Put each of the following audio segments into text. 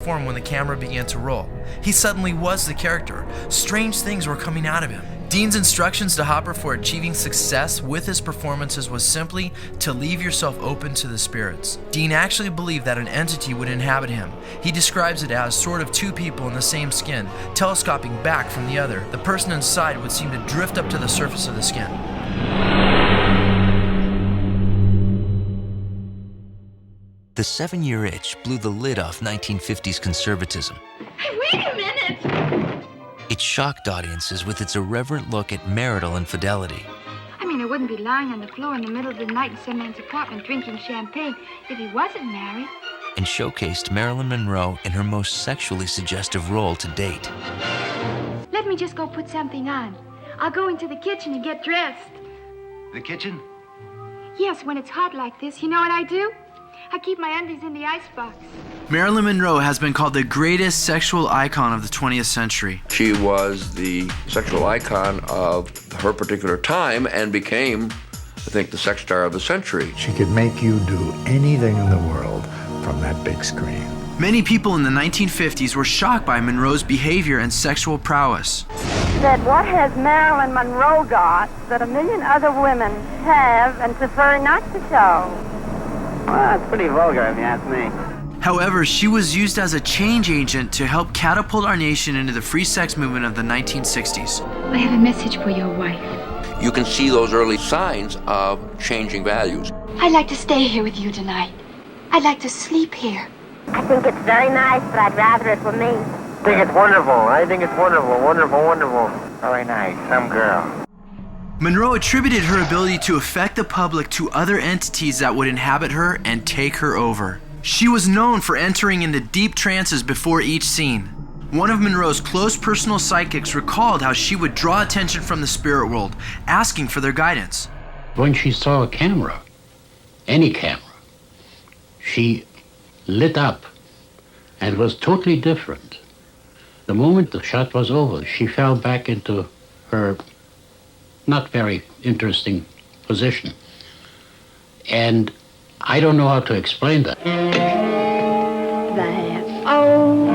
transformed when the camera began to roll. He suddenly was the character. Strange things were coming out of him. Dean's instructions to Hopper for achieving success with his performances was simply to leave yourself open to the spirits. Dean actually believed that an entity would inhabit him. He describes it as sort of two people in the same skin, telescoping back from the other. The person inside would seem to drift up to the surface of the skin. The 7-year itch blew the lid off 1950s conservatism. Hey, wait a minute! It shocked audiences with its irreverent look at marital infidelity. I mean, I wouldn't be lying on the floor in the middle of the night in some man's apartment drinking champagne if he wasn't married. And showcased Marilyn Monroe in her most sexually suggestive role to date. Let me just go put something on. I'll go into the kitchen and get dressed. The kitchen? Yes, when it's hot like this, you know what I do? I keep my undies in the icebox. Marilyn Monroe has been called the greatest sexual icon of the 20th century. She was the sexual icon of her particular time and became, I think, the sex star of the century. She could make you do anything in the world from that big screen. Many people in the 1950s were shocked by Monroe's behavior and sexual prowess. That what has Marilyn Monroe got that a million other women have and prefer not to show? Well, it's pretty vulgar if you ask me. However, she was used as a change agent to help catapult our nation into the free sex movement of the 1960s. I have a message for your wife. You can see those early signs of changing values. I'd like to stay here with you tonight. I'd like to sleep here. I think it's very nice, but I'd rather it were me. I think it's wonderful. I think it's wonderful, wonderful, wonderful. Very nice, some girl. Monroe attributed her ability to affect the public to other entities that would inhabit her and take her over. She was known for entering into deep trances before each scene. One of Monroe's close personal psychics recalled how she would draw attention from the spirit world, asking for their guidance. When she saw a camera, any camera, she lit up and was totally different. The moment the shot was over, she fell back into her not very interesting position. And I don't know how to explain that. That old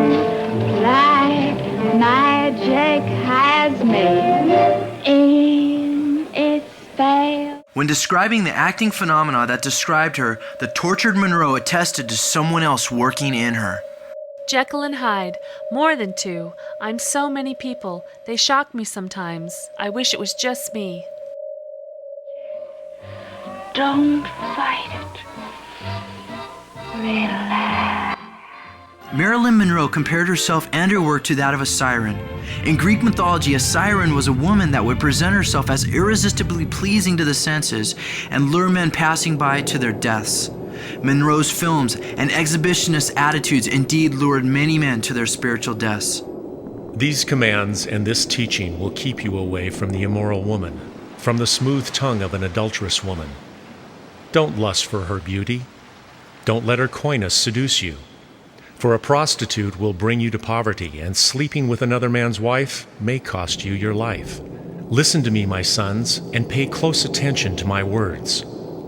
black magic has me in its spell. When describing the acting phenomena that described her, the tortured Monroe attested to someone else working in her. Jekyll and Hyde, more than two. I'm so many people. They shock me sometimes. I wish it was just me. Don't fight it. Relax. Marilyn Monroe compared herself and her work to that of a siren. In Greek mythology, a siren was a woman that would present herself as irresistibly pleasing to the senses and lure men passing by to their deaths. Monroe's films and exhibitionist attitudes indeed lured many men to their spiritual deaths. These commands and this teaching will keep you away from the immoral woman, from the smooth tongue of an adulterous woman. Don't lust for her beauty. Don't let her coyness seduce you. For a prostitute will bring you to poverty, and sleeping with another man's wife may cost you your life. Listen to me, my sons, and pay close attention to my words.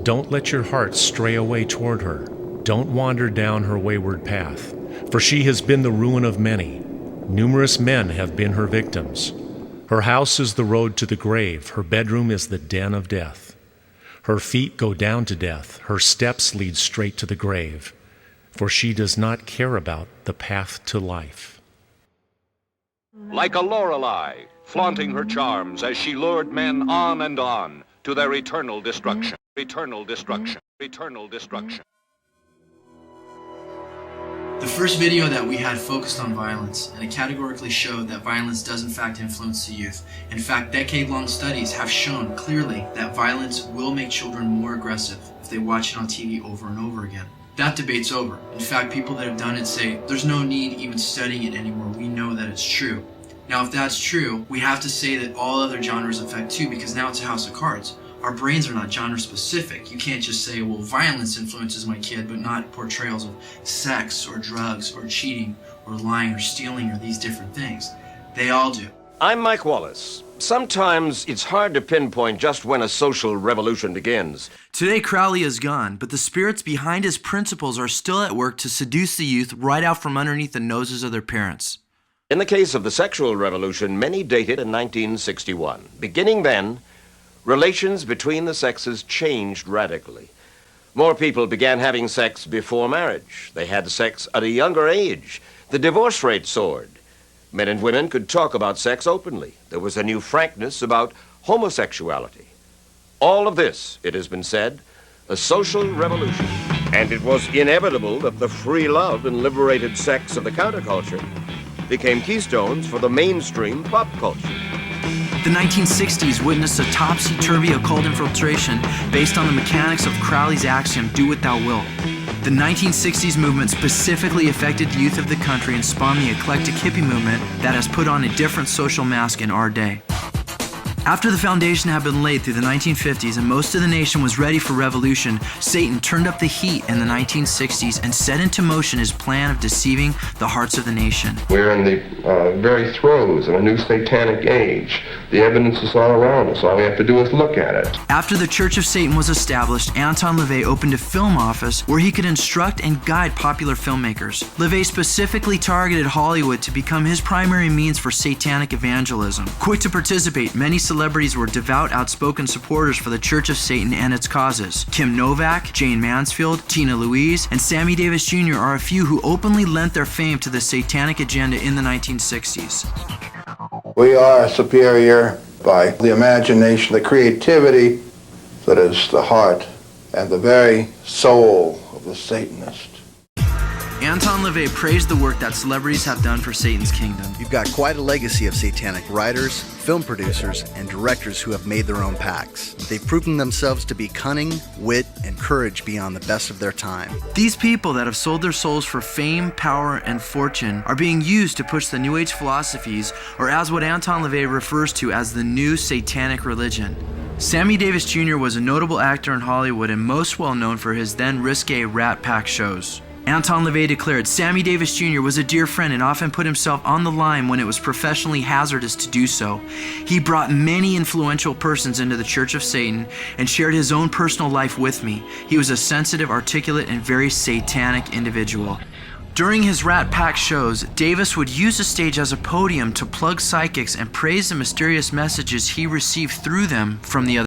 Don't let your heart stray away toward her. Don't wander down her wayward path, for she has been the ruin of many. Numerous men have been her victims. Her house is the road to the grave. Her bedroom is the den of death. Her feet go down to death. Her steps lead straight to the grave, for she does not care about the path to life. Like a Lorelei, flaunting her charms as she lured men on and on to their eternal destruction. Eternal destruction. Eternal destruction. The first video that we had focused on violence, and it categorically showed that violence does in fact influence the youth. In fact, decade-long studies have shown clearly that violence will make children more aggressive if they watch it on TV over and over again. That debate's over. In fact, people that have done it say there's no need even studying it anymore. We know that it's true. Now, if that's true, we have to say that all other genres affect too, because now it's a house of cards. Our brains are not genre specific. You can't just say, well, violence influences my kid, but not portrayals of sex or drugs or cheating or lying or stealing or these different things. They all do. I'm Mike Wallace. sometimes it's hard to pinpoint just when a social revolution begins. Today, Crowley is gone, but the spirits behind his principles are still at work to seduce the youth right out from underneath the noses of their parents. In the case of the sexual revolution, many date it in 1961. Beginning then, relations between the sexes changed radically. More people began having sex before marriage. They had sex at a younger age. The divorce rate soared. Men and women could talk about sex openly. There was a new frankness about homosexuality. All of this, it has been said, a social revolution. And it was inevitable that the free love and liberated sex of the counterculture became keystones for the mainstream pop culture. The 1960s witnessed a topsy-turvy occult infiltration based on the mechanics of Crowley's axiom, do what thou wilt. The 1960s movement specifically affected the youth of the country and spawned the eclectic hippie movement that has put on a different social mask in our day. After the foundation had been laid through the 1950s and most of the nation was ready for revolution, Satan turned up the heat in the 1960s and set into motion his plan of deceiving the hearts of the nation. We're in the very throes of a new satanic age. The evidence is all around us. All we have to do is look at it. After the Church of Satan was established, Anton LaVey opened a film office where he could instruct and guide popular filmmakers. LaVey specifically targeted Hollywood to become his primary means for satanic evangelism. Quick to participate, many celebrities were devout, outspoken supporters for the Church of Satan and its causes. Kim Novak, Jane Mansfield, Tina Louise, and Sammy Davis Jr. are a few who openly lent their fame to the satanic agenda in the 1960s. We are superior by the imagination, the creativity that is the heart and the very soul of the Satanist. Anton LaVey praised the work that celebrities have done for Satan's kingdom. You've got quite a legacy of satanic writers, film producers, and directors who have made their own packs. They've proven themselves to be cunning, wit, and courage beyond the best of their time. These people that have sold their souls for fame, power, and fortune are being used to push the New Age philosophies, or as what Anton LaVey refers to as the new satanic religion. Sammy Davis Jr. was a notable actor in Hollywood and most well known for his then risque Rat Pack shows. Anton LaVey declared, Sammy Davis Jr. was a dear friend and often put himself on the line when it was professionally hazardous to do so. He brought many influential persons into the Church of Satan and shared his own personal life with me. He was a sensitive, articulate, and very satanic individual. During his Rat Pack shows, Davis would use the stage as a podium to plug psychics and praise the mysterious messages he received through them from the other